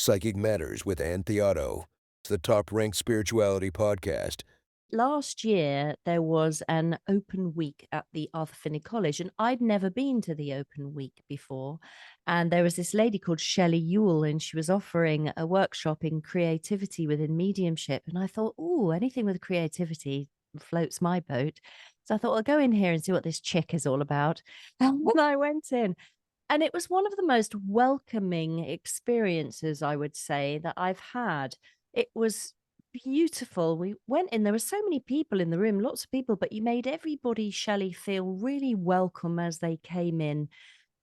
Psychic Matters with Ann Theotto. It's the top-ranked spirituality podcast. Last year, there was an open week at the Arthur Finney College, and I'd never been to the open week before. And there was this lady called Shelley Youell, and she was offering a workshop in creativity within mediumship. And I thought, oh, anything with creativity floats my boat. So I thought, I'll go in here and see what this chick is all about. And when I went in, and it was one of the most welcoming experiences, I would say, that I've had. It was beautiful. We went in, there were so many people in the room, lots of people, but you made everybody, Shelley, feel really welcome as they came in.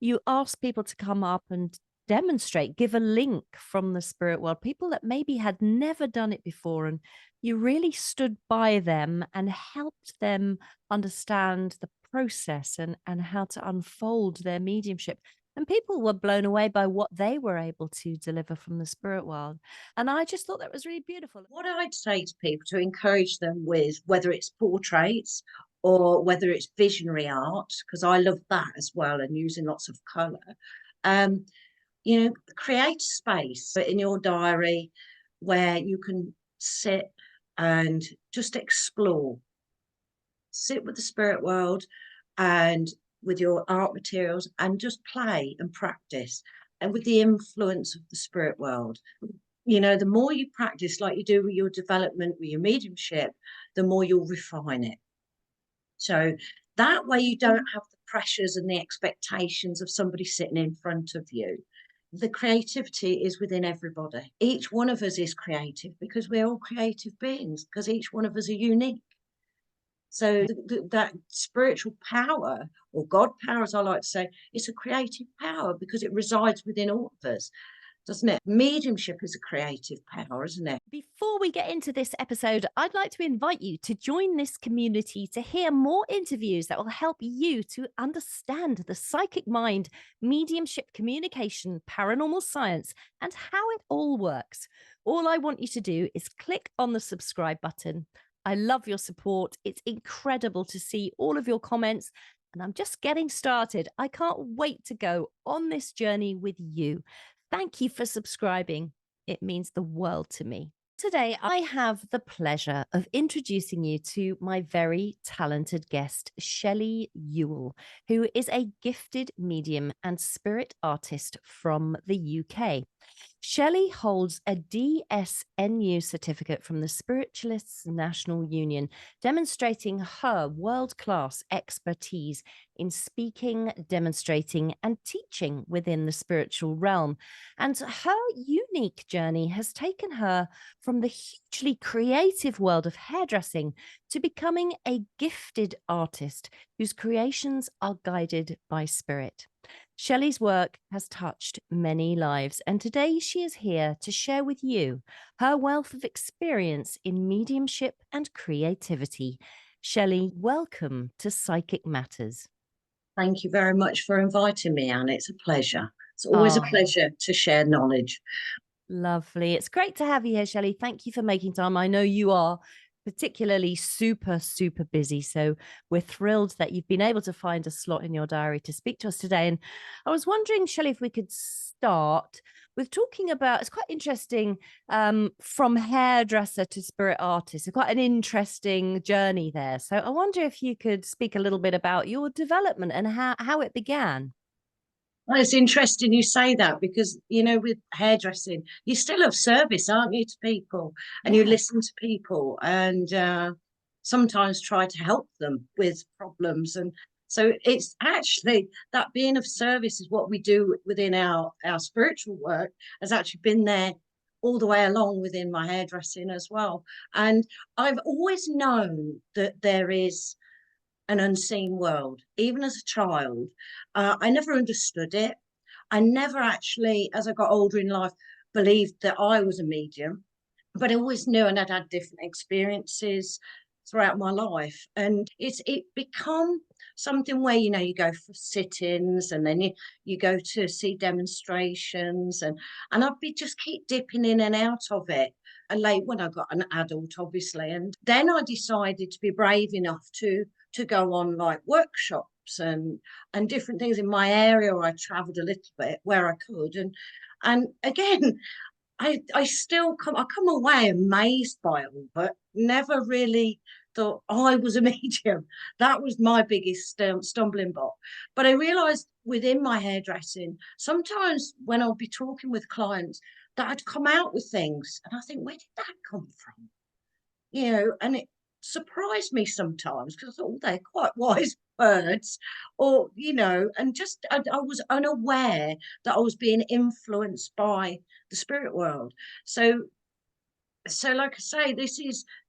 You asked people to come up and demonstrate, give a link from the spirit world, people that maybe had never done it before. And you really stood by them and helped them understand the process and how to unfold their mediumship. And people were blown away by what they were able to deliver from the spirit world. And I just thought that was really beautiful. What I'd say to people to encourage them with, whether it's portraits or whether it's visionary art, because I love that as well, and using lots of colour, um, create space in your diary where you can sit and just explore. Sit with the spirit world and with your art materials and just play and practice, and with the influence of the spirit world. The more you practice, like you do with your development, with your mediumship, the more you'll refine it. So that way you don't have the pressures and the expectations of somebody sitting in front of you. The creativity is within everybody. Each one of us is creative because we're all creative beings, because each one of us are unique. So that spiritual power, or God power, as I like to say, it's a creative power because it resides within all of us, doesn't it? Mediumship is a creative power, isn't it? Before we get into this episode, I'd like to invite you to join this community to hear more interviews that will help you to understand the psychic mind, mediumship, communication, paranormal science, and how it all works. All I want you to do is click on the subscribe button. I love your support. It's incredible to see all of your comments, and I'm just getting started. I can't wait to go on this journey with you. Thank you for subscribing. It means the world to me. Today, I have the pleasure of introducing you to my very talented guest, Shelley Youell, who is a gifted medium and spirit artist from the UK. Shelley holds a DSNU certificate from the Spiritualists National Union, demonstrating her world-class expertise in speaking, demonstrating, and teaching within the spiritual realm. And her unique journey has taken her from the hugely creative world of hairdressing to becoming a gifted artist whose creations are guided by spirit. Shelley's work has touched many lives, and today she is here to share with you her wealth of experience in mediumship and creativity. Shelley, welcome to Psychic Matters. Thank you very much for inviting me, Anne. It's a pleasure. It's always a Oh, pleasure to share knowledge. lovely. It's great to have you here, Shelley. Thank you for making time. I know you are particularly super, super busy. So we're thrilled that you've been able to find a slot in your diary to speak to us today. And I was wondering, Shelley, if we could start with talking about, it's quite interesting, from hairdresser to spirit artist. It's quite an interesting journey there. So I wonder if you could speak a little bit about your development and how it began. Well, it's interesting you say that because, with hairdressing, you still have service, aren't you, to people? And you Yeah. listen to people and sometimes try to help them with problems. And so it's actually that being of service is what we do within our spiritual work has actually been there all the way along within my hairdressing as well. And I've always known that there is an unseen world. Even as a child, I never understood it. I never actually, as I got older in life, believed that I was a medium, but I always knew, and I'd had different experiences throughout my life. And it become something where, you go for sit-ins and then you go to see demonstrations and I'd be just keep dipping in and out of it. And late when I got an adult, obviously. And then I decided to be brave enough to go on like workshops and different things in my area. I traveled a little bit where I could. And again, I still I come away amazed by it all, but never really thought I was a medium. That was my biggest stumbling block. But I realized within my hairdressing, sometimes when I'll be talking with clients, that I'd come out with things, and I think, where did that come from? And it surprised me sometimes, because I thought, they're quite wise words, or, and just I was unaware that I was being influenced by the spirit world. So like I say,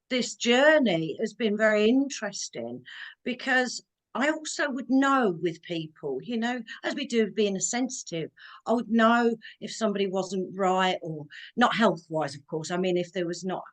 this journey has been very interesting, because I also would know with people, as we do being a sensitive, I would know if somebody wasn't right, or not health wise, of course. I mean, if there was not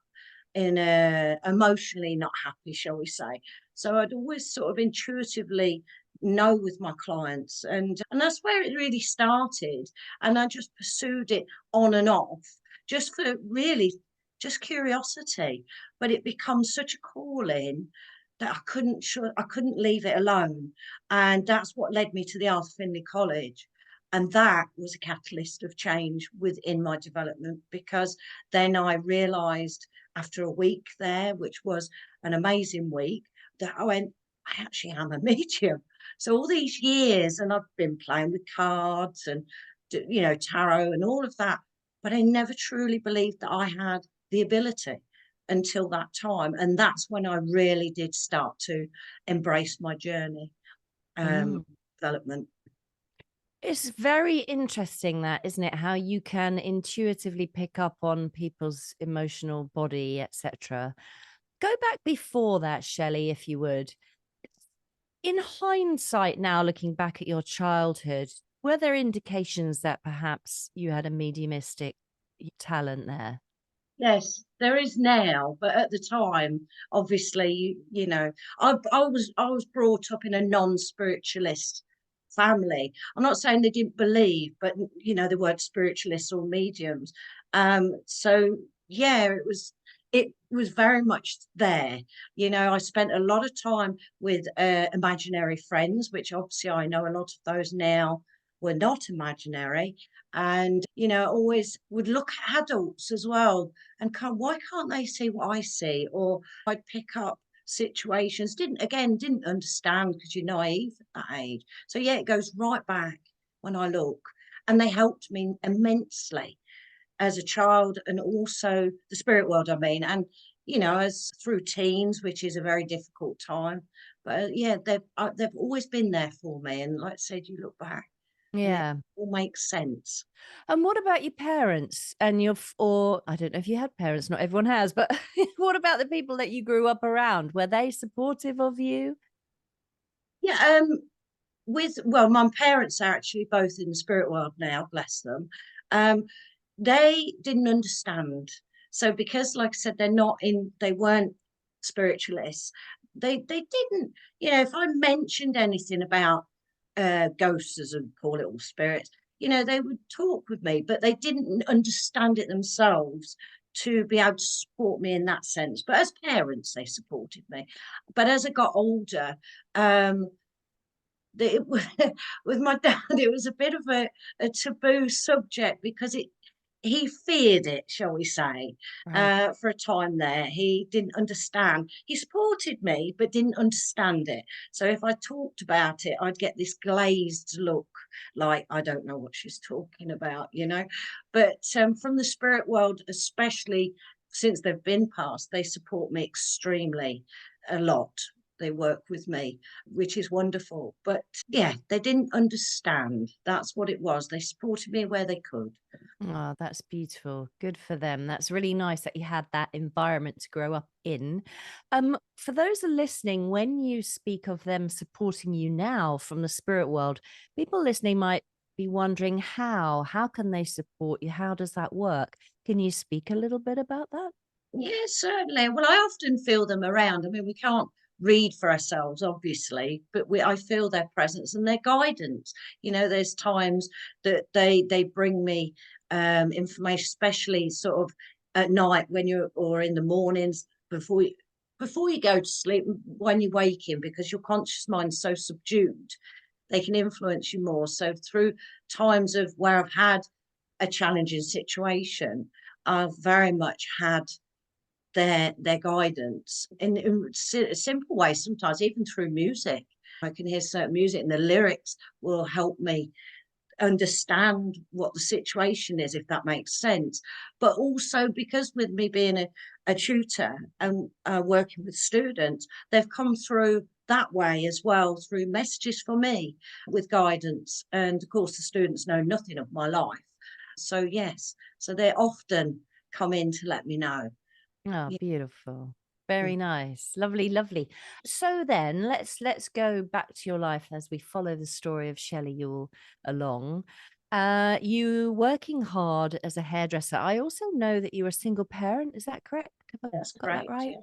emotionally not happy, shall we say. So I'd always sort of intuitively know with my clients, and that's where it really started. And I just pursued it on and off, just for really just curiosity. But it becomes such a calling that I couldn't leave it alone. And that's what led me to the Arthur Findlay College. And that was a catalyst of change within my development, because then I realized after a week there, which was an amazing week, that I went, I actually am a medium. So all these years, and I've been playing with cards and, tarot and all of that, but I never truly believed that I had the ability until that time. And that's when I really did start to embrace my journey, Mm. development. It's very interesting, that, isn't it? How you can intuitively pick up on people's emotional body, etc. Go back before that, Shelley, if you would. In hindsight, now looking back at your childhood, were there indications that perhaps you had a mediumistic talent there? Yes, there is now, but at the time, obviously, I was brought up in a non-spiritualist family. I'm not saying they didn't believe, but they weren't spiritualists or mediums. So yeah, it was very much there. I spent a lot of time with imaginary friends, which obviously I know a lot of those now were not imaginary. And always would look at adults as well, and why can't they see what I see? Or I'd pick up situations, didn't understand, because you're naive at that age. So yeah, it goes right back when I look. And they helped me immensely as a child, and also the spirit world, I mean, and as through teens, which is a very difficult time. But yeah, they've always been there for me. And like I said, you look back and it Yeah. all makes sense. And what about your parents and or I don't know if you had parents, not everyone has, but what about the people that you grew up around? Were they supportive of you? Yeah, my parents are actually both in the spirit world now, bless them. Um, they didn't understand. So because, like I said, they weren't spiritualists. They didn't, if I mentioned anything about ghosts, as I call it, or spirits, they would talk with me, but they didn't understand it themselves to be able to support me in that sense. But as parents, they supported me. But as I got older, it, with my dad, it was a bit of a taboo subject, because he feared it, shall we say, Right. for a time there. He didn't understand. He supported me, but didn't understand it. So if I talked about it, I'd get this glazed look, like, I don't know what she's talking about. But from the spirit world, especially since they've been passed, they support me extremely a lot. They work with me, which is wonderful. But yeah, they didn't understand. That's what it was. They supported me where they could. Oh, that's beautiful. Good for them. That's really nice that you had that environment to grow up in. For those who are listening, when you speak of them supporting you now from the spirit world, people listening might be wondering how can they support you? How does that work? Can you speak a little bit about that? Yeah, certainly. Well, I often feel them around. I mean, we can't read for ourselves, obviously, but I feel their presence and their guidance. There's times that they bring me information, especially sort of at night, or in the mornings, before you go to sleep, when you're waking, because your conscious mind's so subdued, they can influence you more. So through times of where I've had a challenging situation, I've very much had their guidance in simple ways, sometimes even through music. I can hear certain music and the lyrics will help me understand what the situation is, if that makes sense. But also because with me being a tutor and working with students, they've come through that way as well, through messages for me with guidance. And of course, the students know nothing of my life. So yes, so they often come in to let me know. Oh, Yeah. beautiful. Very nice. Lovely, lovely. So then let's go back to your life as we follow the story of Shelley Youell along. You working hard as a hairdresser. I also know that you're a single parent. Is that correct? Have I That's got that correct. right?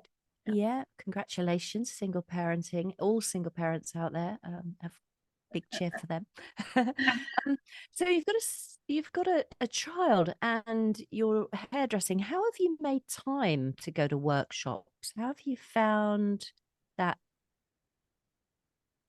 Yeah. Yeah. Congratulations, single parenting. All single parents out there. Have big cheer for them. So you've got a child and you're hairdressing. How have you made time to go to workshops? How have you found that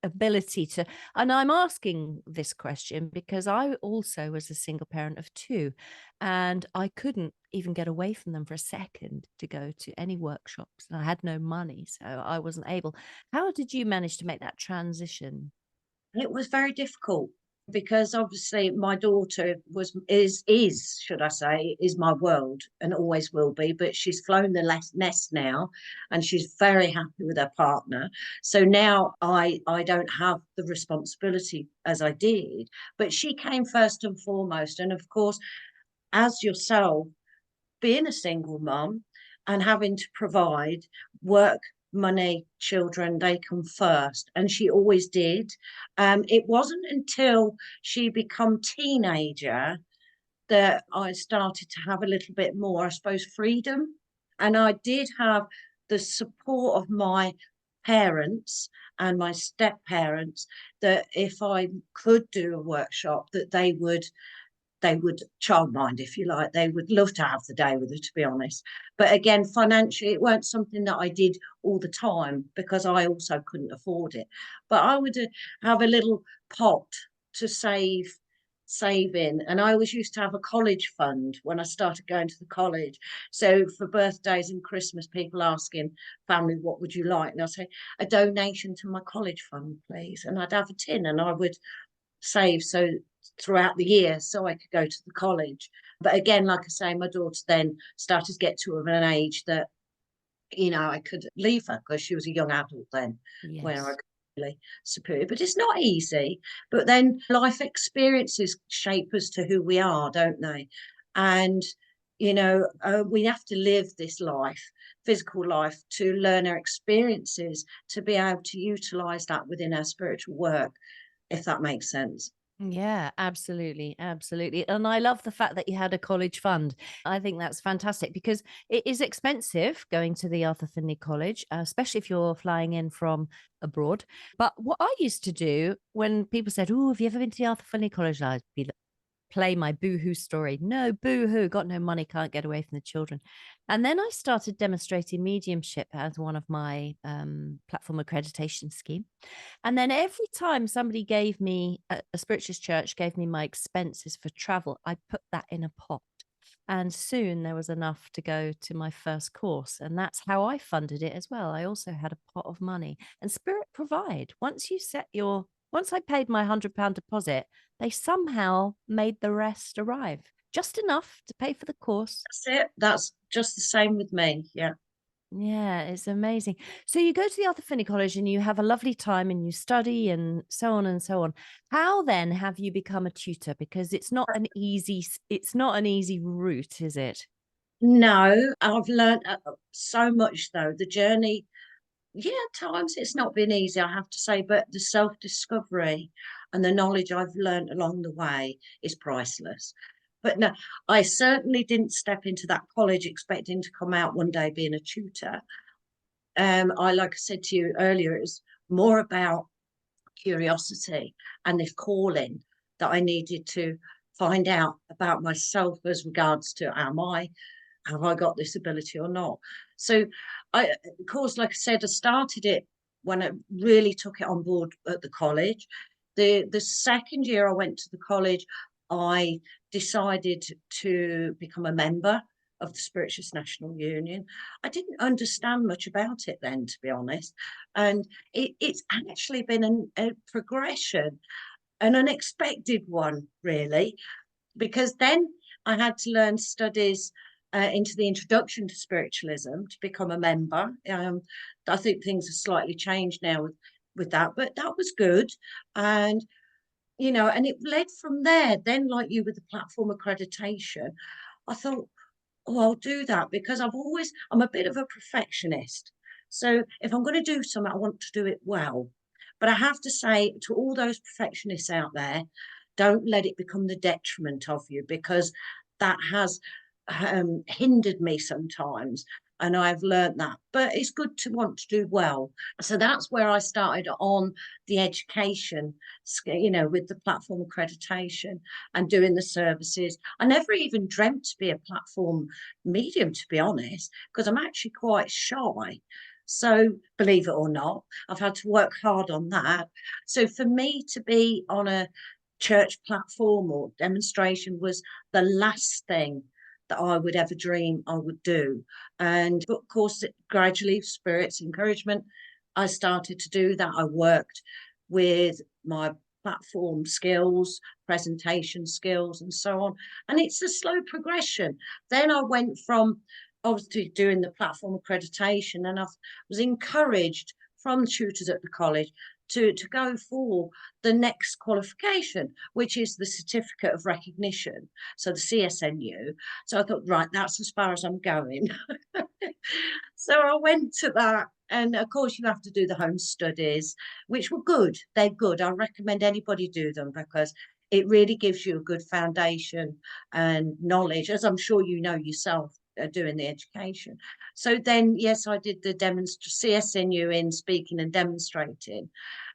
ability to? And I'm asking this question because I also was a single parent of two, and I couldn't even get away from them for a second to go to any workshops, and I had no money, so I wasn't able. How did you manage to make that transition? It was very difficult because obviously my daughter is should I say is my world and always will be, but she's flown the nest now and she's very happy with her partner. So now I don't have the responsibility as I did, but she came first and foremost. And of course, as yourself, being a single mum and having to provide work, money, children, they come first. And she always did. It wasn't until she become teenager that I started to have a little bit more, I suppose, freedom. And I did have the support of my parents and my step parents, that if I could do a workshop, that they would childmind, if you like. They would love to have the day with her, to be honest. But again, financially, it weren't something that I did all the time because I also couldn't afford it. But I would have a little pot to save in. And I always used to have a college fund when I started going to the college. So for birthdays and Christmas, people asking family, what would you like? And I'd say, a donation to my college fund, please. And I'd have a tin and I would save so throughout the year so I could go to the college. But again, like I say, my daughter then started to get to an age that, I could leave her because she was a young adult then, where I Yes. could really support her. But it's not easy. But then life experiences shape us to who we are, don't they? And, we have to live this life, physical life, to learn our experiences, to be able to utilize that within our spiritual work, if that makes sense. Yeah, absolutely. Absolutely. And I love the fact that you had a college fund. I think that's fantastic because it is expensive going to the Arthur Findlay College, especially if you're flying in from abroad. But what I used to do when people said, "Oh, have you ever been to the Arthur Findlay College?" I'd be play my boohoo story. No, boohoo, got no money, can't get away from the children. And then I started demonstrating mediumship as one of my platform accreditation scheme. And then every time somebody gave me, a spiritualist church gave me my expenses for travel, I put that in a pot. And soon there was enough to go to my first course. And that's how I funded it as well. I also had a pot of money, and Spirit provide. Once I paid my £100 deposit, they somehow made the rest arrive, just enough to pay for the course. That's it. That's just the same with me. Yeah. Yeah, it's amazing. So you go to the Arthur Finney College and you have a lovely time and you study and so on and so on. How then have you become a tutor? Because it's not an easy route, is it? No, I've learned so much though. The journey, yeah, at times it's not been easy, I have to say, but the self-discovery and the knowledge I've learned along the way is priceless. But no, I certainly didn't step into that college expecting to come out one day being a tutor. Like I said to you earlier, it was more about curiosity and this calling that I needed to find out about myself as regards to have I got this ability or not? So of course, like I said, I started it when I really took it on board at the college. The second year I went to the college, I decided to become a member of the Spiritualists National Union. I didn't understand much about it then, to be honest. And it's actually been a progression, an unexpected one, really, because then I had to learn studies into the introduction to spiritualism to become a member. I think things have slightly changed now with that, but that was good. And and it led from there. Then, like you with the platform accreditation, I thought, oh, I'll do that, because I'm a bit of a perfectionist. So if I'm going to do something, I want to do it well. But I have to say to all those perfectionists out there, don't let it become the detriment of you, because that has hindered me sometimes. And I've learned that. But it's good to want to do well. So that's where I started on the education, with the platform accreditation and doing the services. I never even dreamt to be a platform medium, to be honest, because I'm actually quite shy. So believe it or not, I've had to work hard on that. So for me to be on a church platform or demonstration was the last thing that I would ever dream I would do. And of course, gradually, Spirit's encouragement, I started to do that. I worked with my platform skills, presentation skills, and so on. And it's a slow progression. Then I went from obviously doing the platform accreditation, and I was encouraged from tutors at the college to go for the next qualification, which is the Certificate of Recognition, so the CSNU. So I thought, right, that's as far as I'm going. So I went to that. And of course, you have to do the home studies, which were good. They're good. I recommend anybody do them, because it really gives you a good foundation and knowledge, as I'm sure you know yourself, doing the education. So then, yes, I did the CSNU in speaking and demonstrating.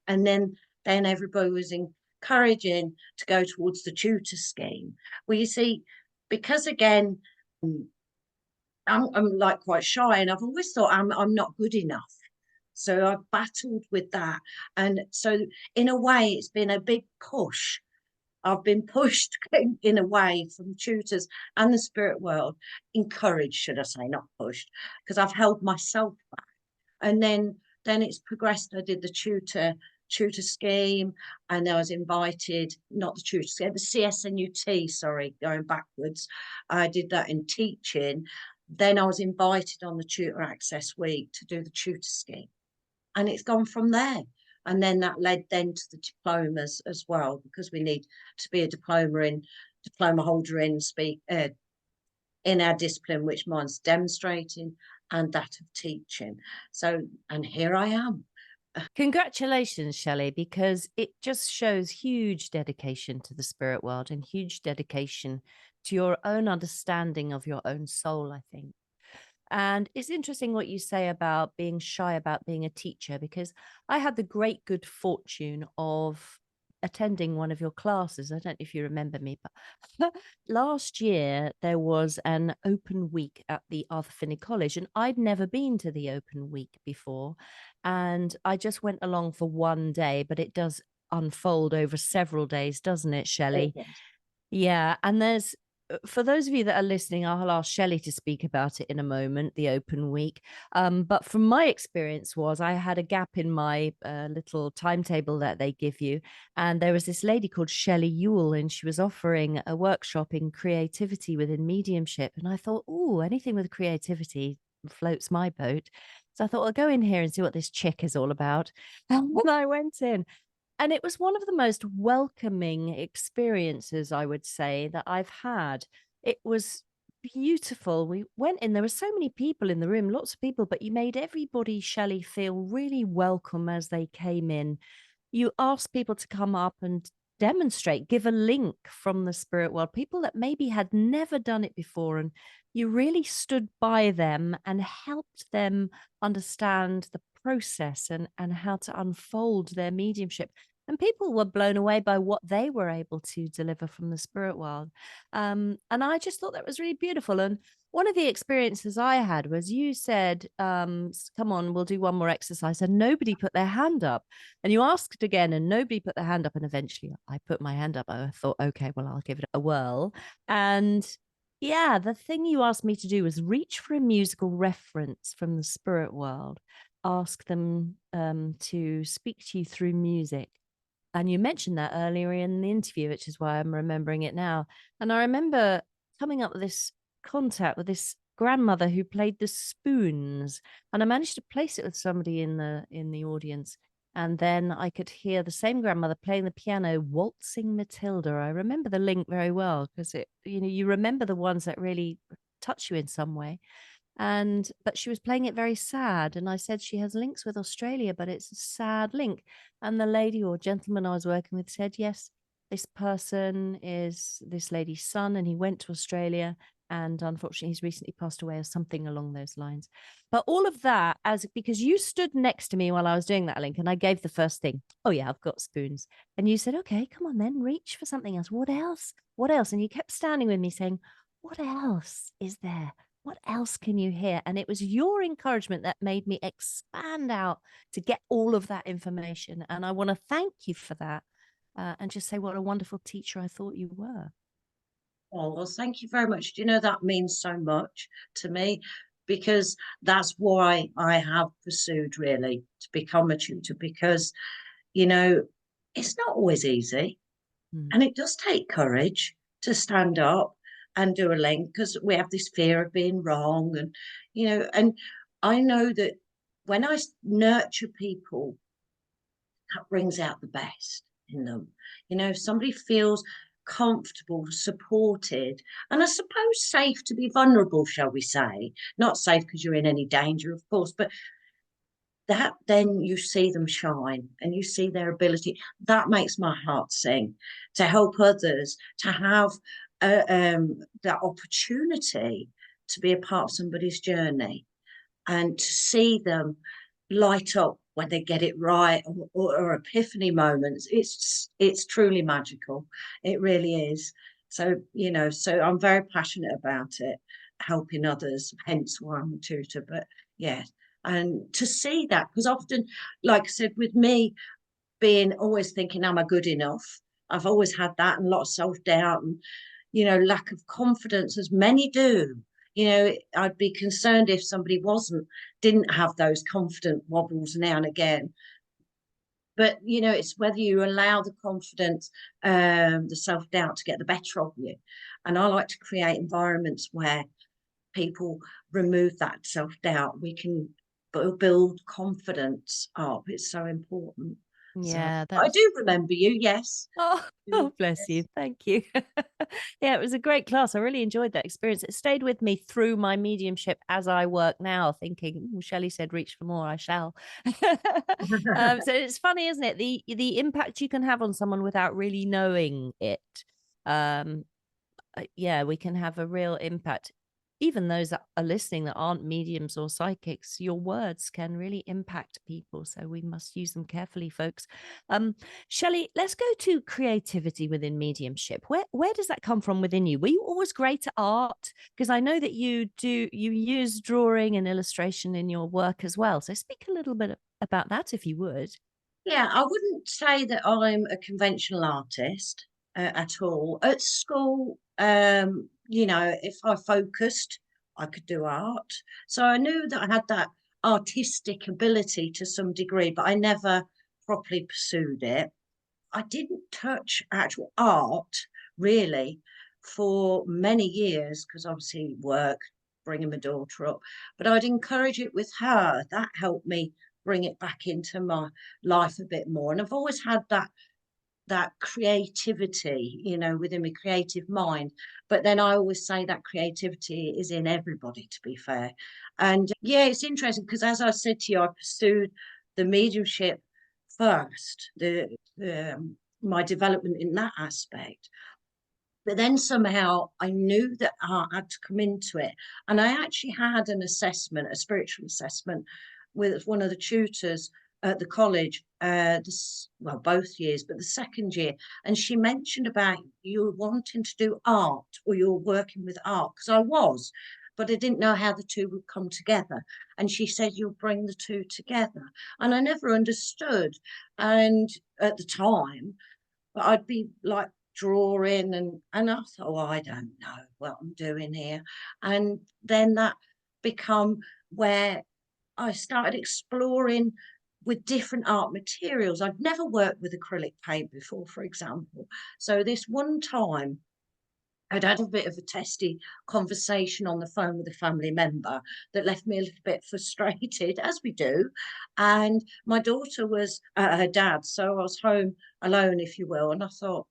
And then everybody was encouraging to go towards the tutor scheme. Well, you see, because again, I'm like quite shy, and I've always thought I'm not good enough. So I've battled with that. And so in a way, it's been a big push. I've been pushed in a way from tutors and the spirit world, encouraged, should I say, not pushed, because I've held myself back. And then it's progressed. I did the tutor scheme, and I was invited, not the tutor scheme, the CSNUT, sorry, going backwards. I did that in teaching. Then I was invited on the Tutor Access Week to do the tutor scheme. And it's gone from there. And then that led then to the diplomas as well, because we need to be a diploma holder in in our discipline, which mine's demonstrating and that of teaching. So, and here I am. Congratulations, Shelley, because it just shows huge dedication to the spirit world and huge dedication to your own understanding of your own soul, I think. And it's interesting what you say about being shy about being a teacher, because I had the great good fortune of attending one of your classes. I don't know if you remember me, but last year there was an open week at the Arthur Finney College, and I'd never been to the open week before. And I just went along for one day, but it does unfold over several days, doesn't it, Shelley? Yeah. And there's, for those of you that are listening, I'll ask Shelley to speak about it in a moment, the open week. But from my experience was I had a gap in my little timetable that they give you. And there was this lady called Shelley Youell, and she was offering a workshop in creativity within mediumship. And I thought, oh, anything with creativity floats my boat. So I thought I'll go in here and see what this chick is all about. And when I went in, and it was one of the most welcoming experiences, I would say, that I've had. It was beautiful. We went in, there were so many people in the room, lots of people, but you made everybody, Shelley, feel really welcome as they came in. You asked people to come up and demonstrate, give a link from the spirit world, people that maybe had never done it before. And you really stood by them and helped them understand the process and how to unfold their mediumship. And people were blown away by what they were able to deliver from the spirit world. And I just thought that was really beautiful. And one of the experiences I had was you said, come on, we'll do one more exercise. And nobody put their hand up. And you asked again and nobody put their hand up. And eventually I put my hand up. I thought, okay, well, I'll give it a whirl. And Yeah, the thing you asked me to do was reach for a musical reference from the spirit world, ask them to speak to you through music. And you mentioned that earlier in the interview, which is why I'm remembering it now. And I remember coming up with this contact with this grandmother who played the spoons, and I managed to place it with somebody in the audience. And then I could hear the same grandmother playing the piano, waltzing Matilda. I remember the link very well because you remember the ones that really touch you in some way. But she was playing it very sad, and I said she has links with Australia, but it's a sad link. And the lady or gentleman I was working with said, yes, this person is this lady's son, and he went to Australia, and unfortunately he's recently passed away, or something along those lines. But all of that, as because you stood next to me while I was doing that link, and I gave the first thing, oh yeah, I've got spoons. And you said, okay, come on then, reach for something else. What else? What else? And you kept standing with me saying, what else is there? What else can you hear? And it was your encouragement that made me expand out to get all of that information. And I want to thank you for that, and just say what a wonderful teacher I thought you were. Oh, well, thank you very much. Do you know that means so much to me? Because that's why I have pursued really to become a tutor, because, you know, it's not always easy. Mm. And it does take courage to stand up and do a link, because we have this fear of being wrong. And I know that when I nurture people, that brings out the best in them. If somebody feels comfortable, supported, and I suppose safe to be vulnerable, shall we say, not safe because you're in any danger, of course, but that then you see them shine and you see their ability. That makes my heart sing, to help others to have that opportunity to be a part of somebody's journey, and to see them light up when they get it right, or epiphany moments. It's truly magical. It really is. So I'm very passionate about it, helping others, hence why I'm a tutor. But yeah, and to see that, because often, like I said, with me being always thinking, am I good enough? I've always had that, and a lot of self-doubt, and lack of confidence, as many do. I'd be concerned if somebody didn't have those confident wobbles now and again. But it's whether you allow the confidence, the self-doubt to get the better of you. And I like to create environments where people remove that self-doubt. We can build confidence up. It's so important. So Yeah, I that's do remember you, yes. oh, oh, bless you. Yes. Thank you. Yeah, it was a great class. I really enjoyed that experience. It stayed with me through my mediumship as I work now, thinking, Shelley said, reach for more, I shall. So it's funny, isn't it? The impact you can have on someone without really knowing it. Um, yeah, we can have a real impact. Even those that are listening that aren't mediums or psychics, your words can really impact people. So we must use them carefully, folks. Shelley, let's go to creativity within mediumship. Where does that come from within you? Were you always great at art? Because I know that you use drawing and illustration in your work as well. So speak a little bit about that, if you would. Yeah, I wouldn't say that I'm a conventional artist at all. At school, if I focused, I could do art. So I knew that I had that artistic ability to some degree, but I never properly pursued it. I didn't touch actual art really for many years, because obviously work, bringing my daughter up. But I'd encourage it with her. That helped me bring it back into my life a bit more. And I've always had that creativity, within my creative mind. But then I always say that creativity is in everybody, to be fair. And yeah, it's interesting because, as I said to you, I pursued the mediumship first, my development in that aspect. But then somehow I knew that art had to come into it. And I actually had an assessment, a spiritual assessment, with one of the tutors at the college, both years, but the second year. And she mentioned about you wanting to do art, or you're working with art, because I was, but I didn't know how the two would come together. And she said, you'll bring the two together. And I never understood. And at the time, but I'd be like drawing, and I thought, oh, I don't know what I'm doing here. And then that become where I started exploring with different art materials. I'd never worked with acrylic paint before, for example. So this one time I'd had a bit of a testy conversation on the phone with a family member that left me a little bit frustrated, as we do. And my daughter was at her dad's, so I was home alone, if you will. And I thought,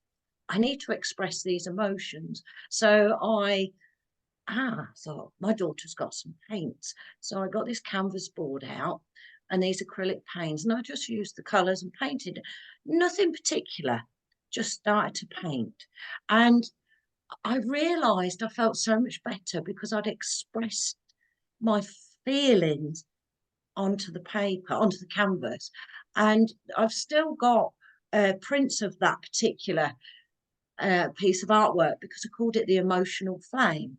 I need to express these emotions. So I thought, my daughter's got some paints. So I got this canvas board out and these acrylic paints, and I just used the colours and painted. Nothing particular, just started to paint. And I realised I felt so much better because I'd expressed my feelings onto the paper, onto the canvas. And I've still got prints of that particular piece of artwork because I called it the emotional flame.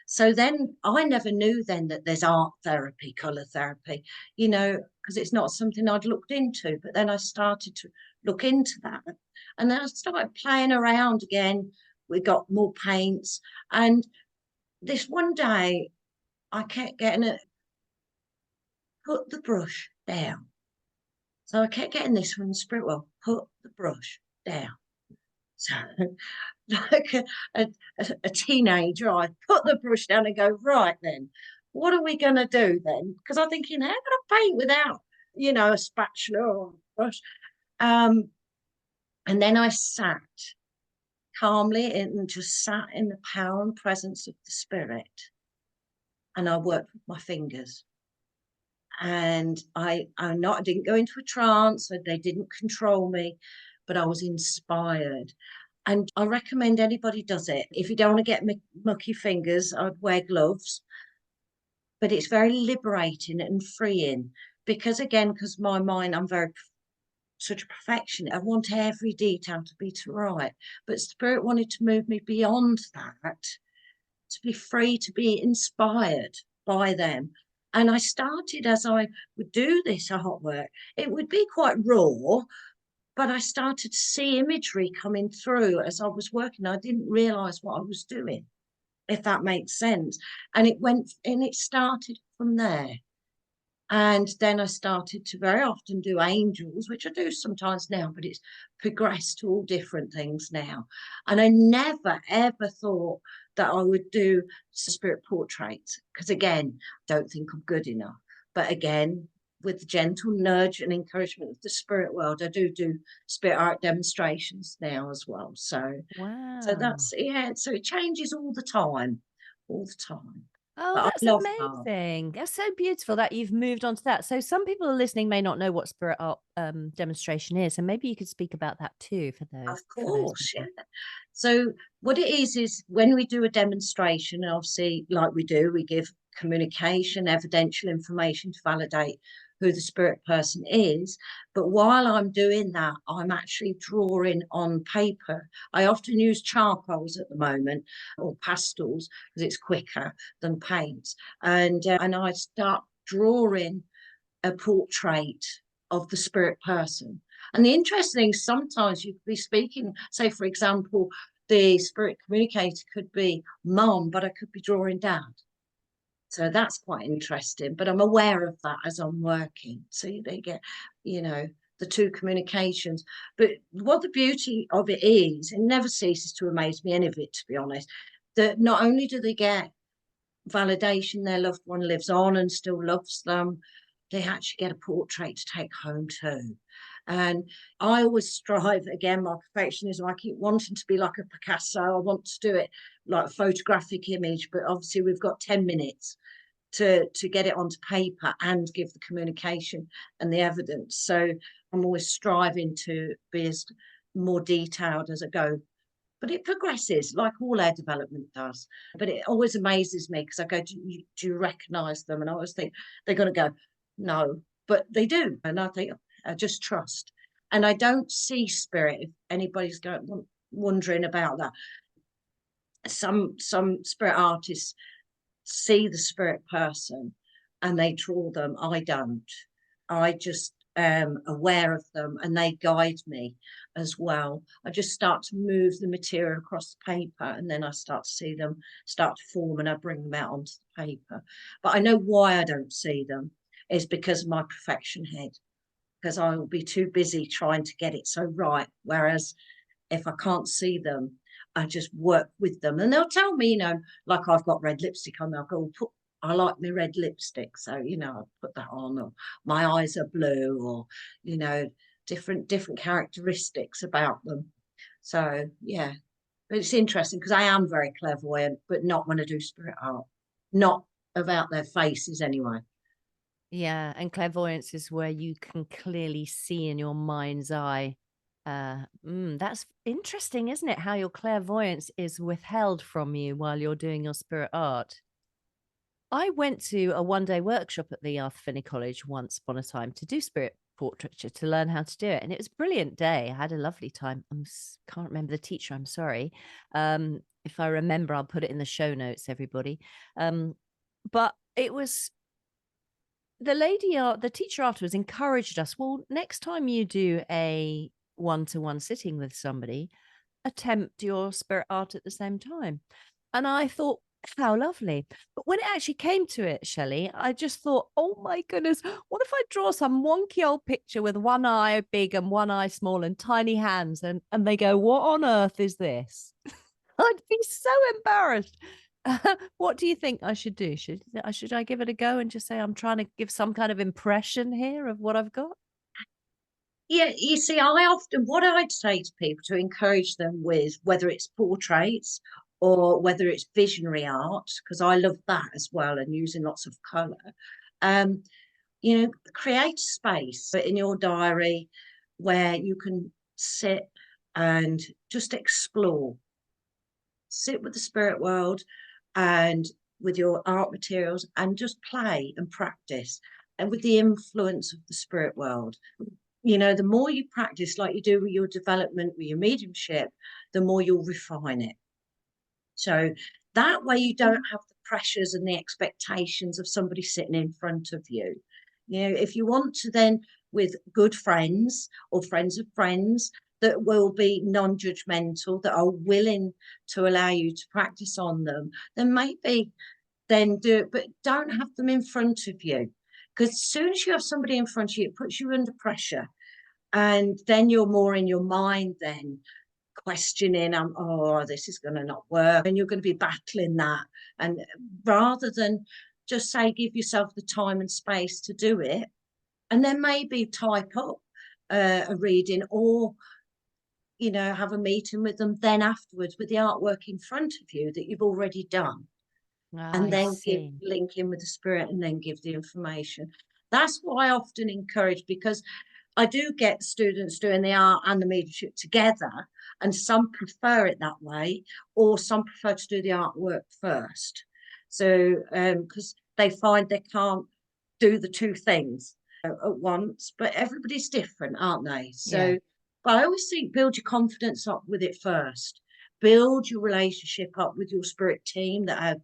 So then I never knew then that there's art therapy, colour therapy, you know, because it's not something I'd looked into. But then I started to look into that. And then I started playing around again. We got more paints. And this one day I kept getting it, put the brush down. So I kept getting this from the spirit world, put the brush down. So like a teenager, I put the brush down and go, right then, what are we going to do then? Because I'm thinking, how can I paint without, you know, a spatula or a brush? And then I sat calmly and just sat in the power and presence of the spirit. And I worked with my fingers. And I didn't go into a trance, so they didn't control me, but I was inspired. And I recommend anybody does it. If you don't want to get mucky fingers, I'd wear gloves. But it's very liberating and freeing because, again, because my mind, I'm very such a perfectionist. I want every detail to be right. But Spirit wanted to move me beyond that, to be free, to be inspired by them. And I started, as I would do this artwork, it would be quite raw, but I started to see imagery coming through as I was working. I didn't realize what I was doing, if that makes sense. And it started from there. And then I started to very often do angels, which I do sometimes now, but it's progressed to all different things now. And I never, ever thought that I would do spirit portraits, because again, I don't think I'm good enough. But again, with the gentle nudge and encouragement of the spirit world, I do spirit art demonstrations now as well. So, Wow. so that's, yeah, so it changes all the time. Oh, But that's I love art. amazing. That's so beautiful that you've moved on to that. So some people listening may not know what spirit art demonstration is, and maybe you could speak about that too for those. Of course, yeah. So what it is when we do a demonstration, and obviously, like we do, we give communication, evidential information to validate who the spirit person is. But while I'm doing that, I'm actually drawing on paper. I often use charcoals at the moment, or pastels, because it's quicker than paints. And I start drawing a portrait of the spirit person. And the interesting thing, sometimes you could be speaking, say, for example, the spirit communicator could be mom, but I could be drawing dad. So that's quite interesting. But I'm aware of that as I'm working. So they get, you know, the two communications. But what the beauty of it is, it never ceases to amaze me, any of it, to be honest, that not only do they get validation, their loved one lives on and still loves them, they actually get a portrait to take home too. And I always strive, again, my perfectionism, I keep wanting to be like a Picasso. I want to do it like a photographic image, but obviously we've got 10 minutes to get it onto paper and give the communication and the evidence. So I'm always striving to be as more detailed as I go. But it progresses like all our development does. But it always amazes me because I go, do you recognise them? And I always think they're going to go, no, but they do. And I think, I just trust. And I don't see spirit, if anybody's wondering about that. Some spirit artists see the spirit person and they draw them. I don't. I just aware of them, and they guide me as well. I just start to move the material across the paper, and then I start to see them start to form, and I bring them out onto the paper. But I know why I don't see them is because of my perfection head, because I will be too busy trying to get it so right. Whereas if I can't see them, I just work with them, and they'll tell me, like I've got red lipstick on, they'll go, I like my red lipstick, so I put that on, or my eyes are blue, or different characteristics about them. So yeah, but it's interesting because I am very clairvoyant, but not when I do spirit art, not about their faces anyway. Yeah, and clairvoyance is where you can clearly see in your mind's eye. That's interesting, isn't it? How your clairvoyance is withheld from you while you're doing your spirit art. I went to a one-day workshop at the Arthur Finney College once upon a time to do spirit portraiture, to learn how to do it. And it was a brilliant day. I had a lovely time. Can't remember the teacher. I'm sorry. If I remember, I'll put it in the show notes, everybody. But it was the teacher afterwards encouraged us, well, next time you do a one-to-one sitting with somebody, attempt your spirit art at the same time. And I thought, how lovely. But when it actually came to it, Shelley, I just thought, oh my goodness, what if I draw some wonky old picture with one eye big and one eye small and tiny hands, and they go, what on earth is this? I'd be so embarrassed. What do you think I should do? Should I give it a go and just say I'm trying to give some kind of impression here of what I've got? Yeah, you see, what I'd say to people to encourage them with, whether it's portraits or whether it's visionary art, because I love that as well, and using lots of colour, create a space in your diary where you can sit and just explore. Sit with the spirit world and with your art materials and just play and practice, and with the influence of the spirit world. The more you practice, like you do with your development, with your mediumship, the more you'll refine it. So that way you don't have the pressures and the expectations of somebody sitting in front of you. If you want to, then with good friends or friends of friends that will be non-judgmental, that are willing to allow you to practice on them, then maybe then do it, but don't have them in front of you. Because as soon as you have somebody in front of you, it puts you under pressure. And then you're more in your mind then questioning, this is going to not work. And you're going to be battling that. And rather than just say, give yourself the time and space to do it, and then maybe type up a reading, or have a meeting with them then afterwards with the artwork in front of you that you've already done. And then link in with the spirit and then give the information. That's what I often encourage, because I do get students doing the art and the mediumship together, and some prefer it that way, or some prefer to do the artwork first. So because they find they can't do the two things at once, but everybody's different, aren't they? So but I always think build your confidence up with it first. Build your relationship up with your spirit team that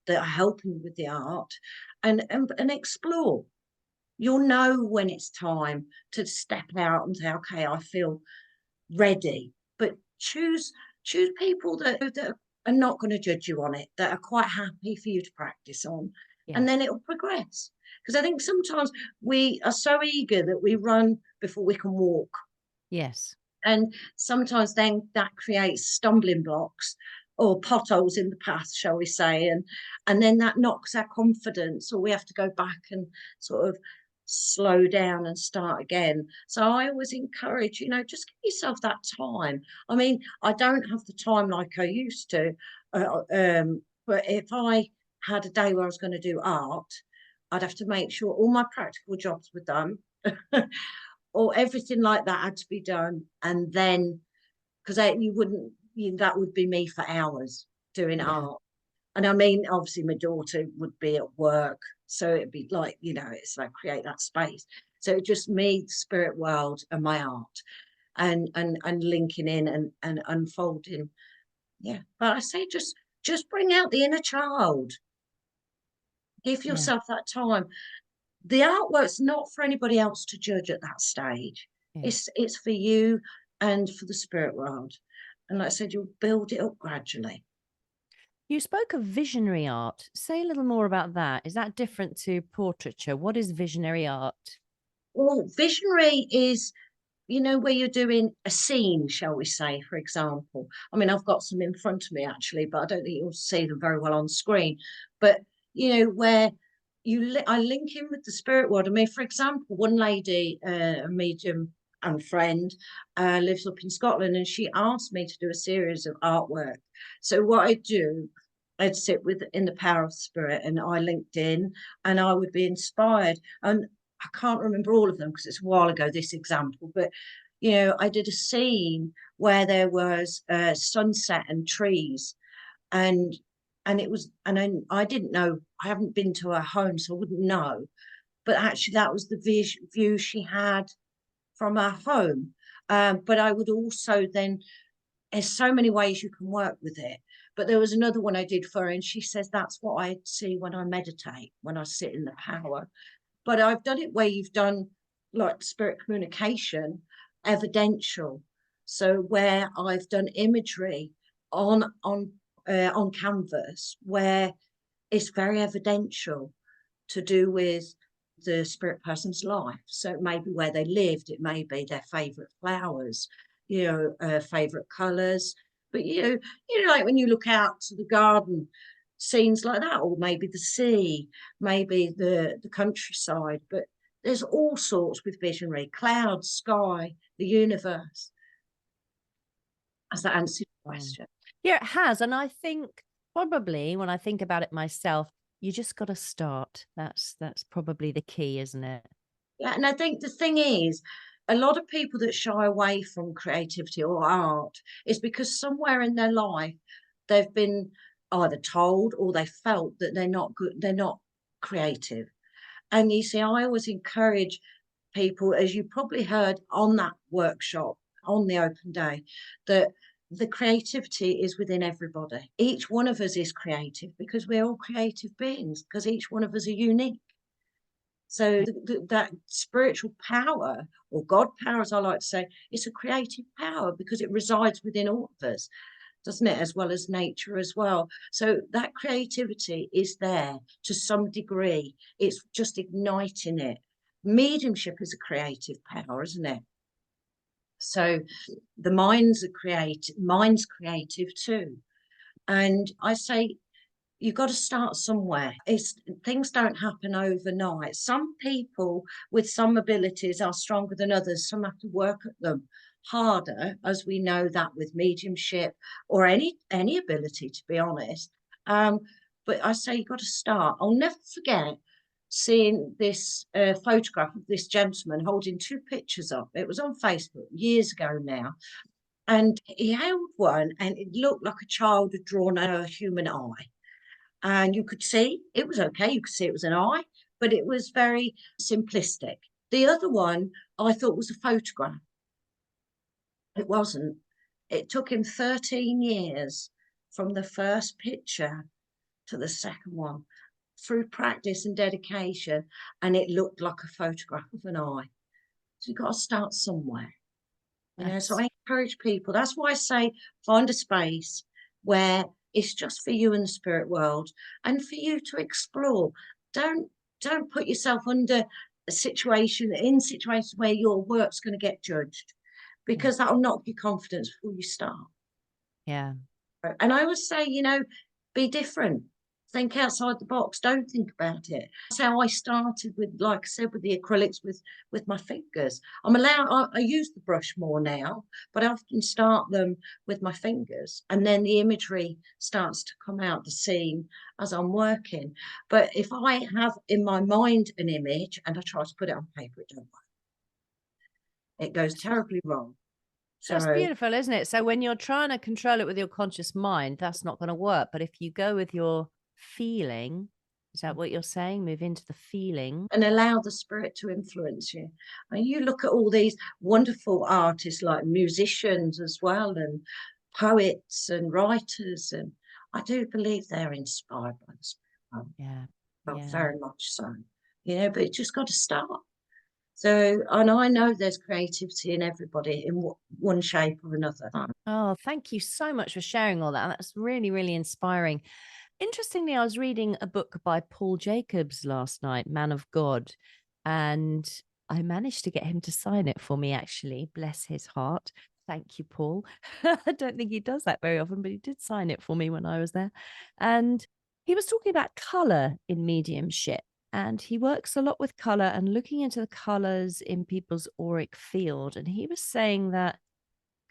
are helping with the art, and explore. You'll know when it's time to step out and say, okay, I feel ready. But choose people that are not going to judge you on it, that are quite happy for you to practice on. Yes. And then it'll progress. Because I think sometimes we are so eager that we run before we can walk. Yes. And sometimes then that creates stumbling blocks or potholes in the path, shall we say, and then that knocks our confidence, or we have to go back and sort of slow down and start again. So I always encourage, just give yourself that time. I mean, I don't have the time like I used to, but if I had a day where I was going to do art, I'd have to make sure all my practical jobs were done or everything like that had to be done. And then, because that would be me for hours doing art. And I mean, obviously my daughter would be at work, so it'd be like, it's like create that space. So just me, the spirit world, and my art, and linking in and unfolding. Yeah, but I say just bring out the inner child. Give yourself that time. the artwork's not for anybody else to judge at that stage. Yeah. It's for you and for the spirit world. And like I said, you'll build it up gradually. You spoke of visionary art. Say a little more about that. Is that different to portraiture? What is visionary art? Well, visionary is, you know, where you're doing a scene, shall we say, for example. I mean, I've got some in front of me actually, but I don't think you'll see them very well on screen. But, you know, where I link in with the spirit world. I mean, for example, one lady, a medium and friend, lives up in Scotland, and she asked me to do a series of artwork. So what I do, I'd sit in the power of spirit, and I linked in, and I would be inspired. And I can't remember all of them because it's a while ago, this example, but you know, I did a scene where there was sunset and trees, and it was, and I didn't know, I haven't been to her home, so I wouldn't know, but actually that was the view she had from her home. But I would also then, there's so many ways you can work with it. But there was another one I did for her, and she says that's what I see when I meditate, when I sit in the power. But I've done it where you've done like spirit communication, evidential. So where I've done imagery on canvas where it's very evidential to do with the spirit person's life. So it may be where they lived, it may be their favourite flowers, you know, favourite colours. But you know, like when you look out to the garden, scenes like that, or maybe the sea, maybe the countryside. But there's all sorts with visionary, clouds, sky, the universe. Has that answered your question? Yeah, it has. And I think probably when I think about it myself, you just got to start. That's probably the key, isn't it? Yeah, and I think the thing is, a lot of people that shy away from creativity or art is because somewhere in their life they've been either told or they felt that they're not good, they're not creative. And you see, I always encourage people, as you probably heard on that workshop, on the open day, that the creativity is within everybody. Each one of us is creative because we're all creative beings, because each one of us are unique. So that spiritual power, or God power, as I like to say, it's a creative power because it resides within all of us, doesn't it? As well as nature as well. So that creativity is there to some degree. It's just igniting it. Mediumship is a creative power, isn't it? So the mind's creative too. And I say, you've got to start somewhere. Things don't happen overnight. Some people with some abilities are stronger than others. Some have to work at them harder, as we know that with mediumship or any ability, to be honest. But I say you've got to start. I'll never forget seeing this photograph of this gentleman holding two pictures up. It was on Facebook years ago now. And he held one and it looked like a child had drawn a human eye. And you could see it was okay. You could see it was an eye, but it was very simplistic. The other one I thought was a photograph. It wasn't. It took him 13 years from the first picture to the second one through practice and dedication, and it looked like a photograph of an eye. So you've got to start somewhere. You know, so I encourage people. That's why I say find a space where it's just for you in the spirit world and for you to explore. Don't put yourself under situations where your work's going to get judged, because that'll knock your confidence before you start. Yeah. And I always say, you know, be different. Think outside the box. Don't think about it. That's how I started with, like I said, with the acrylics with my fingers. I use the brush more now, but I often start them with my fingers. And then the imagery starts to come out, the scene, as I'm working. But if I have in my mind an image and I try to put it on paper, it don't work. It goes terribly wrong. That's beautiful, isn't it? So when you're trying to control it with your conscious mind, that's not going to work. But if you go with your feeling, is that what you're saying? Move into the feeling. And allow the spirit to influence you. And you look at all these wonderful artists, like musicians as well, and poets and writers. And I do believe they're inspired by the spirit. Yeah. Very much so. but it just got to start. So, and I know there's creativity in everybody in one shape or another. Oh, thank you so much for sharing all that. That's really, really inspiring. Interestingly, I was reading a book by Paul Jacobs last night, Man of God, and I managed to get him to sign it for me, actually. Bless his heart. Thank you, Paul. I don't think he does that very often, but he did sign it for me when I was there. And he was talking about color in mediumship. And he works a lot with color and looking into the colors in people's auric field. And he was saying that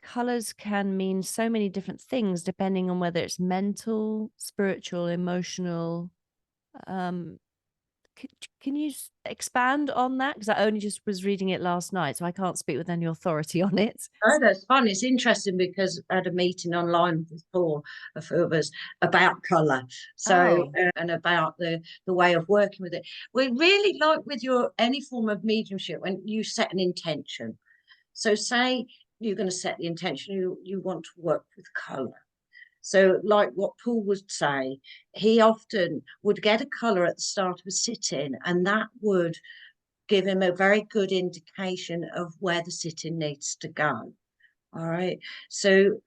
colors can mean so many different things depending on whether it's mental, spiritual, emotional. Um, can you expand on that? Because I only just was reading it last night, so I can't speak with any authority on it. Oh, that's fun. It's interesting because I had a meeting online with Paul, a few of us, about colour. So, and about the way of working with it. We really like with any form of mediumship when you set an intention. So say you're going to set the intention, you want to work with colour. So like what Paul would say, he often would get a colour at the start of a sit-in, and that would give him a very good indication of where the sit-in needs to go. All right. So,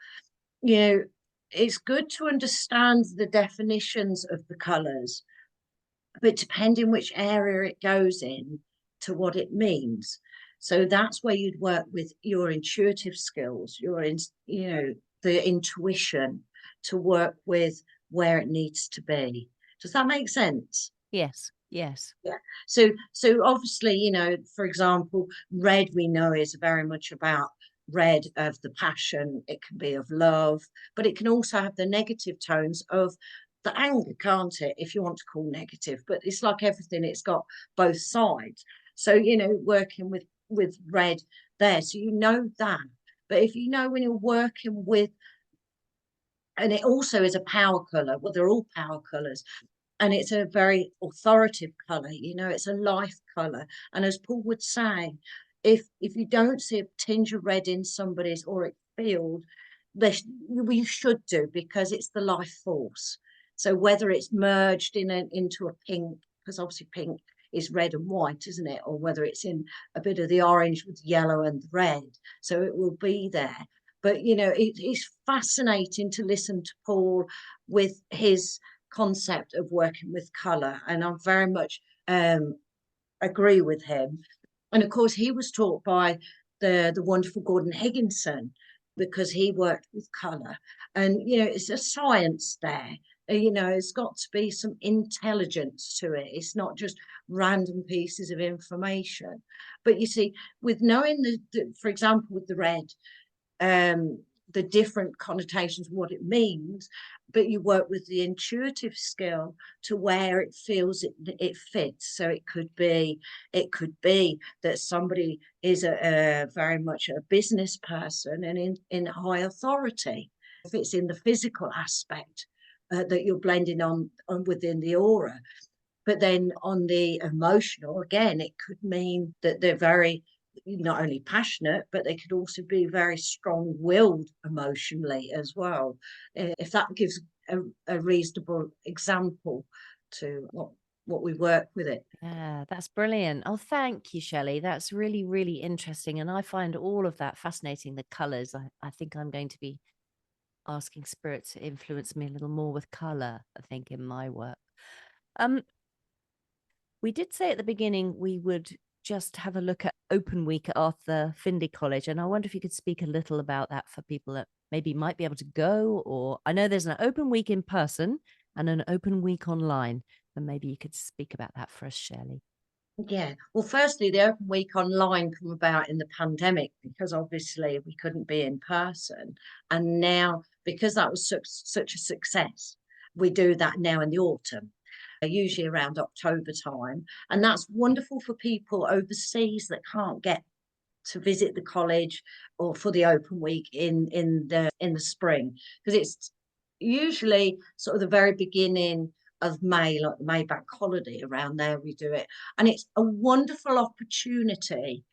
it's good to understand the definitions of the colours, but depending which area it goes in to what it means. So that's where you'd work with your intuitive skills, the intuition to work with where it needs to be. Does that make sense? Yes. Yes. Yeah. So obviously, for example, red we know is very much about red of the passion. It can be of love, but it can also have the negative tones of the anger, can't it? If you want to call negative, but it's like everything, it's got both sides. So, working with red there, so that. But if when you're working with, and it also is a power color, well, they're all power colors, and it's a very authoritative color, it's a life color. And as Paul would say, if you don't see a tinge of red in somebody's auric field, we should do, because it's the life force. So whether it's merged into a pink, because obviously pink is red and white, isn't it? Or whether it's in a bit of the orange with yellow and red, so it will be there. But it's fascinating to listen to Paul with his concept of working with color, and I very much agree with him. And of course, he was taught by the wonderful Gordon Higginson, because he worked with color, and it's a science there. It's got to be some intelligence to it. It's not just random pieces of information. But you see, with knowing for example, with the red, the different connotations of what it means, but you work with the intuitive skill to where it feels it fits. So it could be that somebody is a very much a business person and in high authority. If it's in the physical aspect that you're blending on within the aura. But then on the emotional, again, it could mean that they're very not only passionate, but they could also be very strong-willed emotionally as well. If that gives a reasonable example to what we work with it. Yeah, that's brilliant. Oh, thank you, Shelley. That's really, really interesting. And I find all of that fascinating, the colors. I think I'm going to be asking spirit to influence me a little more with color, I think, in my work. We did say at the beginning we would just have a look at Open Week at Arthur Findlay College, and I wonder if you could speak a little about that for people that maybe might be able to go, or I know there's an Open Week in person and an Open Week online, and maybe you could speak about that for us, Shelley. Yeah. Well, firstly, the Open Week online came about in the pandemic because obviously we couldn't be in person. And now, because that was such a success, we do that now in the autumn, usually around October time. And that's wonderful for people overseas that can't get to visit the college or for the Open Week in the spring, because it's usually sort of the very beginning of May, like the May bank holiday, around there we do it. And it's a wonderful opportunity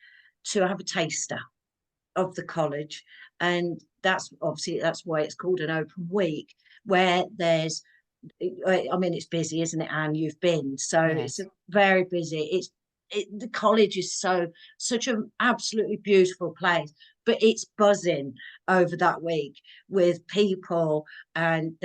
to have a taster of the college. And that's why it's called an Open Week, where there's I mean, it's busy, isn't it, Anne? You've been, so Yes. it's very busy. The college is such an absolutely beautiful place, but it's buzzing over that week with people, and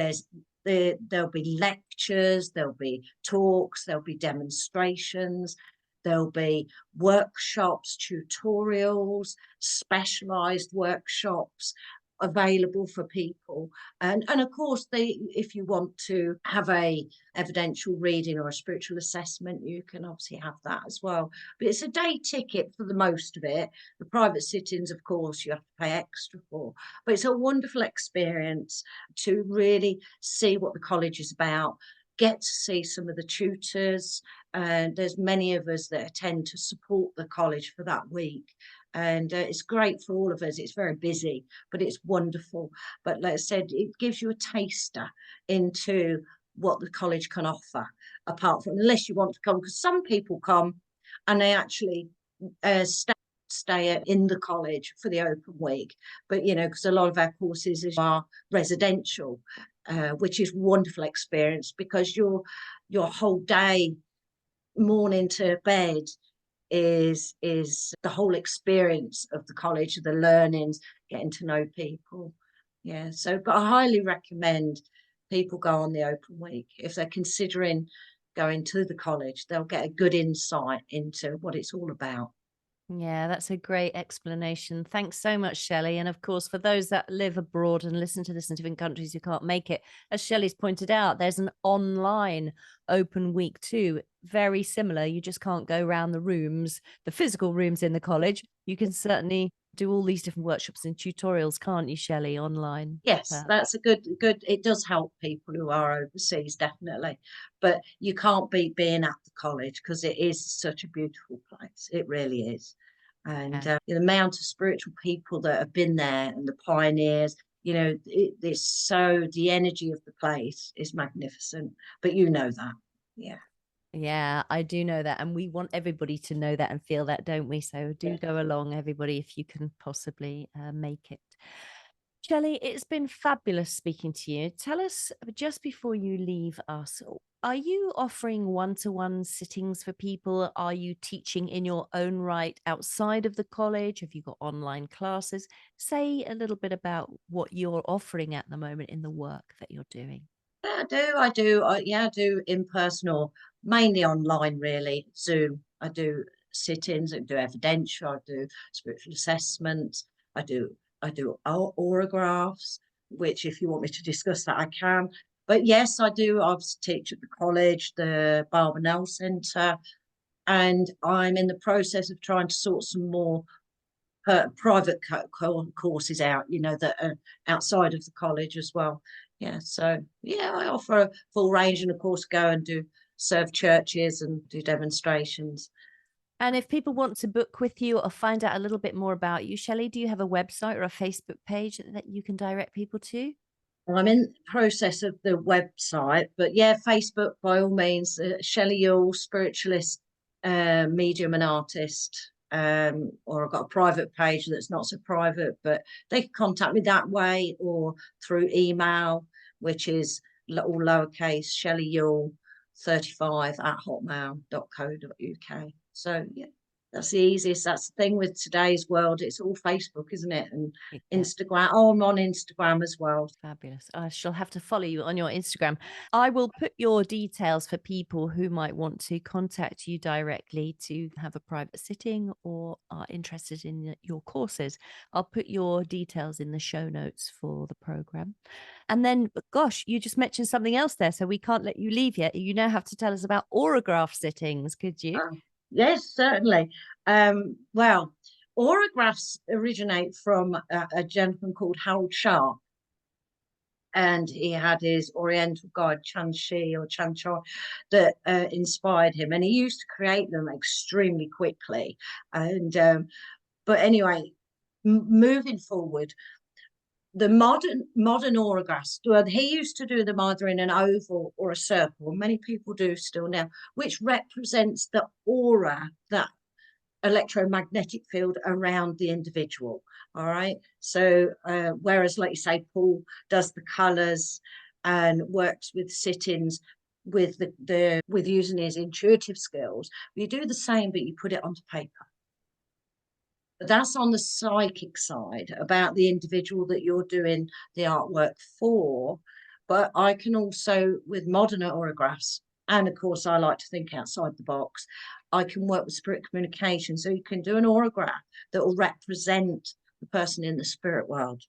there'll be lectures, there'll be talks, there'll be demonstrations, there'll be workshops, tutorials, specialized workshops available for people, and of course, if you want to have a evidential reading or a spiritual assessment, you can obviously have that as well, but it's a day ticket for the most of it. The private sittings, of course, you have to pay extra for, but it's a wonderful experience to really see what the college is about, get to see some of the tutors, and there's many of us that attend to support the college for that week, and it's great for all of us. It's very busy, but it's wonderful. But like I said, it gives you a taster into what the college can offer, apart from, unless you want to come, because some people come and they actually stay in the college for the open week. But because a lot of our courses are residential, which is wonderful experience, because your whole day, morning to bed, is the whole experience of the college, the learnings, getting to know people. Yeah, so but I highly recommend people go on the open week if they're considering going to the college. They'll get a good insight into what it's all about. Yeah, that's a great explanation. Thanks so much, Shelley. And of course, for those that live abroad and listen to this in different countries who can't make it, as Shelley's pointed out, there's an online open week too. Very similar. You just can't go around the rooms, the physical rooms in the college. You can certainly do all these different workshops and tutorials, can't you, Shelley, online? Yes, that's a good, it does help people who are overseas, definitely. But you can't beat being at the college, because it is such a beautiful place. It really is. And Yeah. the amount of spiritual people that have been there, and the pioneers, it's so, the energy of the place is magnificent. But that. Yeah. Yeah, I do know that. And we want everybody to know that and feel that, don't we? So do go along, everybody, if you can possibly make it. Shelley, it's been fabulous speaking to you. Tell us, just before you leave us, are you offering one-to-one sittings for people? Are you teaching in your own right outside of the college? Have you got online classes? Say a little bit about what you're offering at the moment in the work that you're doing. Yeah, I do in person, or mainly online, really. Zoom. I do sit-ins, I do evidential, I do spiritual assessments, I do autographs, which, if you want me to discuss that, I can. But yes, I do. I teach at the college, the Barbanell Centre, and I'm in the process of trying to sort some more private courses out, that are outside of the college as well. Yeah, so yeah, I offer a full range, and of course go and serve churches and do demonstrations. And if people want to book with you or find out a little bit more about you, Shelley, do you have a website or a Facebook page that you can direct people to? I'm in the process of the website, but yeah, Facebook by all means. Shelley Youell, spiritualist, medium and artist. Or I've got a private page that's not so private, but they can contact me that way, or through email, which is all lowercase, Shelley Youell 35@hotmail.co.uk. So yeah, that's the easiest. That's the thing with today's world. It's all Facebook, isn't it? And Yeah. Instagram. Oh, I'm on Instagram as well. Fabulous. I shall have to follow you on your Instagram. I will put your details for people who might want to contact you directly to have a private sitting or are interested in your courses. I'll put your details in the show notes for the program. And then, gosh, you just mentioned something else there, so we can't let you leave yet. You now have to tell us about autograph sittings, could you? Yes, certainly. Well, autographs originate from a gentleman called Harold Sharp, and he had his Oriental guide Chanshi or Chanchar that inspired him, and he used to create them extremely quickly. And but anyway, moving forward, the modern autographs, well, he used to do them either in an oval or a circle. Many people do still now, which represents the aura, that electromagnetic field around the individual. All right. So whereas, like you say, Paul does the colors, and works with sit-ins with with using his intuitive skills. You do the same, but you put it onto paper. But that's on the psychic side about the individual that you're doing the artwork for. But I can also, with modern autographs, and of course, I like to think outside the box, I can work with spirit communication. So you can do an autograph that will represent the person in the spirit world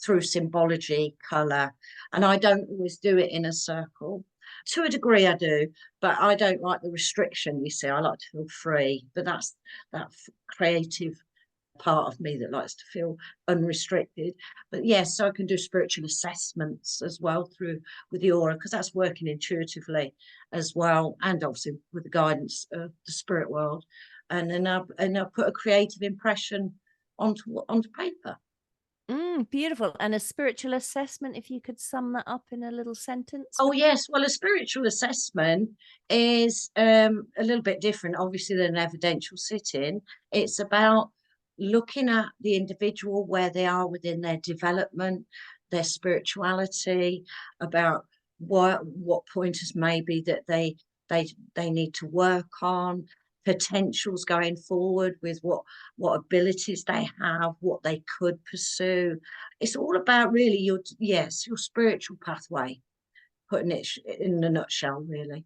through symbology, colour. And I don't always do it in a circle. To a degree, I do, but I don't like the restriction, you see. I like to feel free, but that's that creative part of me that likes to feel unrestricted. But yes, so I can do spiritual assessments as well through with the aura, because that's working intuitively as well, and obviously with the guidance of the spirit world. And then I put a creative impression onto paper. Beautiful. And a spiritual assessment, if you could sum that up in a little sentence. Oh yes, well, a spiritual assessment is a little bit different, obviously, than an evidential sit-in. It's about looking at the individual, where they are within their development, their spirituality, about what pointers maybe that they need to work on, potentials going forward with what abilities they have, what they could pursue. It's all about really your spiritual pathway, putting it in a nutshell, really.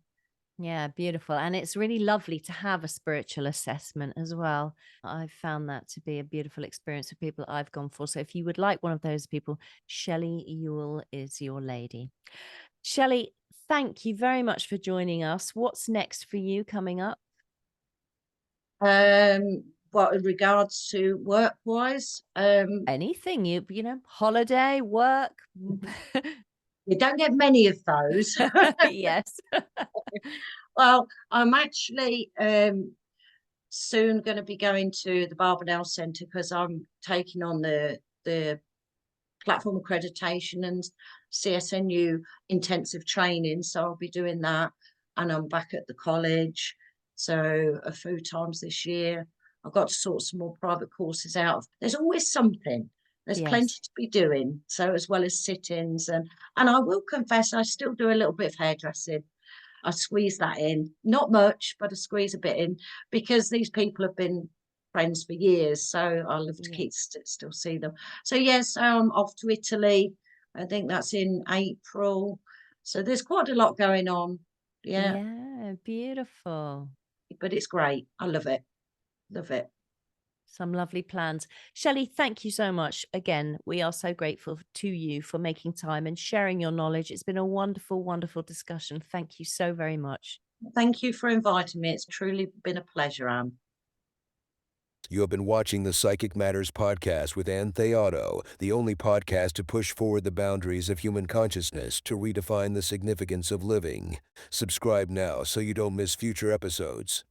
Yeah, beautiful. And it's really lovely to have a spiritual assessment as well. I've found that to be a beautiful experience for people I've gone for. So if you would like one of those people, Shelley Youell is your lady. Shelley, thank you very much for joining us. What's next for you coming up? Well, in regards to work-wise, Anything holiday, work. you don't get many of those. Yes. Well, I'm actually soon going to be going to the Barbadell Centre, because I'm taking on the platform accreditation and CSNU intensive training. So I'll be doing that, and I'm back at the college. So a few times this year, I've got to sort some more private courses out. There's always something. There's plenty to be doing. So as well as sit-ins, and I will confess, I still do a little bit of hairdressing. I squeeze that in, not much, but I squeeze a bit in, because these people have been friends for years. So I love to keep still see them. So yes, I'm off to Italy. I think that's in April. So there's quite a lot going on. Yeah. Yeah, beautiful. But it's great. I love it. Love it. Some lovely plans. Shelley, thank you so much. Again, we are so grateful to you for making time and sharing your knowledge. It's been a wonderful, wonderful discussion. Thank you so very much. Thank you for inviting me. It's truly been a pleasure, Anne. You have been watching the Psychic Matters podcast with Ann Theodo, the only podcast to push forward the boundaries of human consciousness to redefine the significance of living. Subscribe now so you don't miss future episodes.